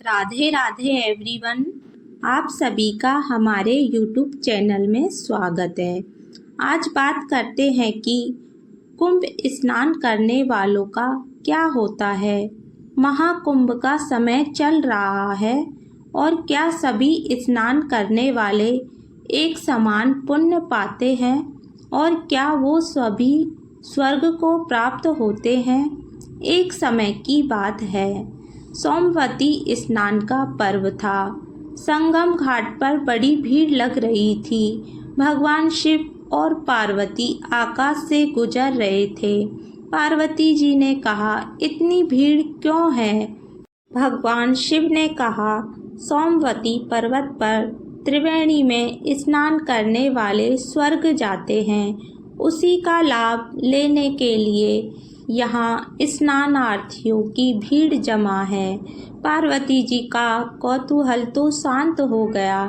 Radhe Radhe everyone. आप सभी का हमारे YouTube चैनल में स्वागत है। आज बात करते हैं कि कुंभ स्नान करने वालों का क्या होता है। महाकुंभ का समय चल रहा है और क्या सभी स्नान करने वाले एक समान पुण्य पाते हैं और क्या वो सभी स्वर्ग को प्राप्त होते हैं। एक समय की बात है, सोमवती स्नान का पर्व था। संगम घाट पर बड़ी भीड़ लग रही थी। भगवान शिव और पार्वती आकाश से गुजर रहे थे। पार्वती जी ने कहा, इतनी भीड़ क्यों है? भगवान शिव ने कहा, सोमवती पर्वत पर त्रिवेणी में स्नान करने वाले स्वर्ग जाते हैं, उसी का लाभ लेने के लिए यहाँ स्नानार्थियों की भीड़ जमा है। पार्वती जी का कौतूहल तो शांत हो गया,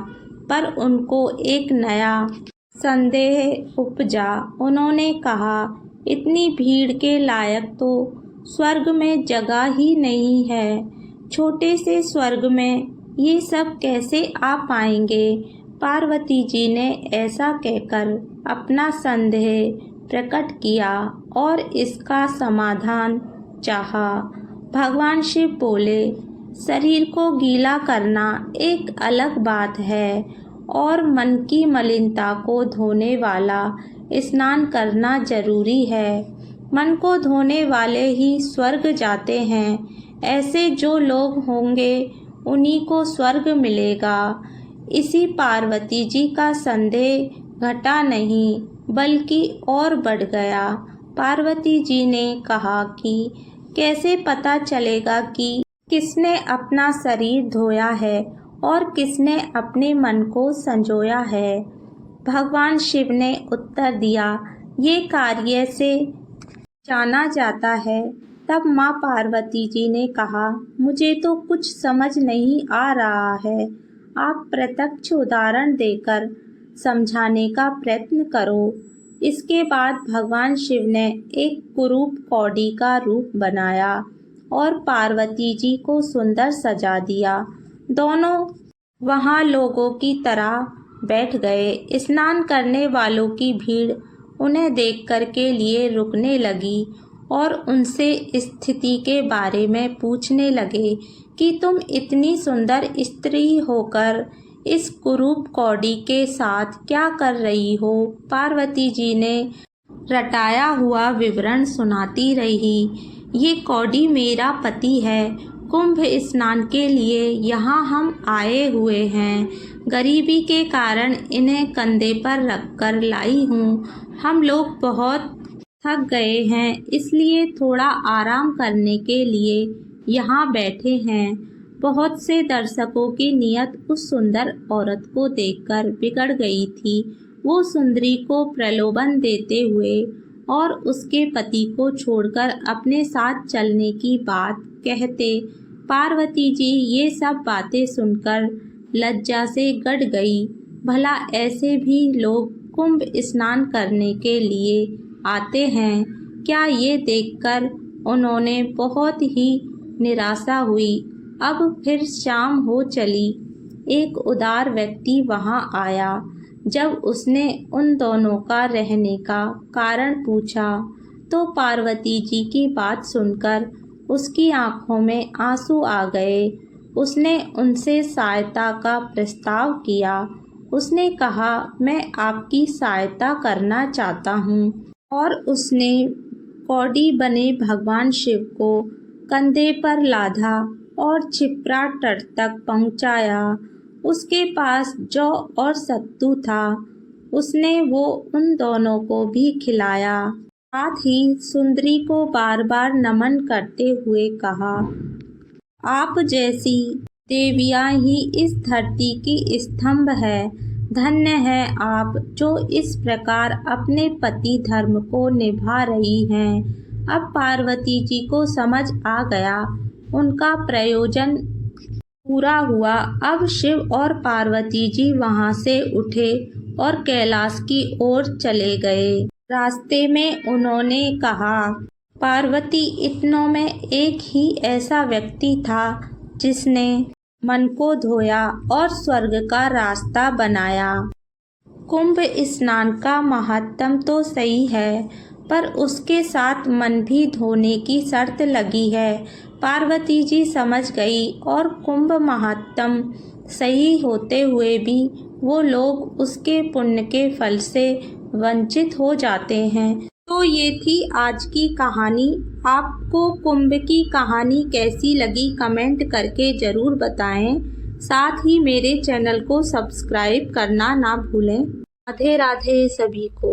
पर उनको एक नया संदेह उपजा। उन्होंने कहा, इतनी भीड़ के लायक तो स्वर्ग में जगह ही नहीं है। छोटे से स्वर्ग में ये सब कैसे आ पाएंगे? पार्वती जी ने ऐसा कहकर अपना संदेह प्रकट किया और इसका समाधान चाहा। भगवान शिव बोले, शरीर को गीला करना एक अलग बात है और मन की मलिनता को धोने वाला स्नान करना जरूरी है। मन को धोने वाले ही स्वर्ग जाते हैं। ऐसे जो लोग होंगे उन्हीं को स्वर्ग मिलेगा। इसी पार्वती जी का संदेह घटा नहीं बल्कि और बढ़ गया। पार्वती जी ने कहा कि कैसे पता चलेगा कि किसने अपना शरीर धोया है और किसने अपने मन को संजोया है। भगवान शिव ने उत्तर दिया, ये कार्य से जाना जाता है। तब माँ पार्वती जी ने कहा, मुझे तो कुछ समझ नहीं आ रहा है। आप प्रत्यक्ष उदाहरण देकर समझाने का प्रयत्न करो। इसके बाद भगवान शिव ने एक कुरूप कौड़ी का रूप बनाया और पार्वती जी को सुंदर सजा दिया। दोनों वहाँ लोगों की तरह बैठ गए। स्नान करने वालों की भीड़ उन्हें देखकर के लिए रुकने लगी और उनसे स्थिति के बारे में पूछने लगे कि तुम इतनी सुंदर स्त्री होकर इस कुरूप कौड़ी के साथ क्या कर रही हो? पार्वती जी ने रटाया हुआ विवरण सुनाती रही। ये कौड़ी मेरा पति है। कुंभ स्नान के लिए यहाँ हम आए हुए हैं। गरीबी के कारण इन्हें कंधे पर रखकर लाई हूँ। हम लोग बहुत थक गए हैं, इसलिए थोड़ा आराम करने के लिए यहाँ बैठे हैं। बहुत से दर्शकों की नियत उस सुंदर औरत को देखकर बिगड़ गई थी। वो सुंदरी को प्रलोभन देते हुए और उसके पति को छोड़कर अपने साथ चलने की बात कहते। पार्वती जी ये सब बातें सुनकर लज्जा से गड़ गई। भला ऐसे भी लोग कुंभ स्नान करने के लिए आते हैं क्या? ये देखकर उन्होंने बहुत ही निराशा हुई। अब फिर शाम हो चली। एक उदार व्यक्ति वहां आया। जब उसने उन दोनों का रहने का कारण पूछा तो पार्वती जी की बात सुनकर उसकी आंखों में आंसू आ गए। उसने उनसे सहायता का प्रस्ताव किया। उसने कहा, मैं आपकी सहायता करना चाहता हूँ। और उसने कौड़ी बने भगवान शिव को कंधे पर लाधा और छिप्रा तट तक पहुँचाया। उसके पास जौ और सत्तू था। उसने वो उन दोनों को भी खिलाया। साथ ही सुंदरी को बार बार नमन करते हुए कहा, आप जैसी देवियाँ ही इस धरती की स्तंभ है। धन्य है आप जो इस प्रकार अपने पति धर्म को निभा रही हैं। अब पार्वती जी को समझ आ गया, उनका प्रयोजन पूरा हुआ। अब शिव और पार्वती जी वहां से उठे और कैलाश की ओर चले गए। रास्ते में उन्होंने कहा, पार्वती, इतनों में एक ही ऐसा व्यक्ति था जिसने मन को धोया और स्वर्ग का रास्ता बनाया। कुंभ स्नान का महात्म तो सही है, पर उसके साथ मन भी धोने की शर्त लगी है। पार्वती जी समझ गई और कुंभ महात्म सही होते हुए भी वो लोग उसके पुण्य के फल से वंचित हो जाते हैं। तो ये थी आज की कहानी। आपको कुंभ की कहानी कैसी लगी कमेंट करके ज़रूर बताएं। साथ ही मेरे चैनल को सब्सक्राइब करना ना भूलें। राधे राधे सभी को।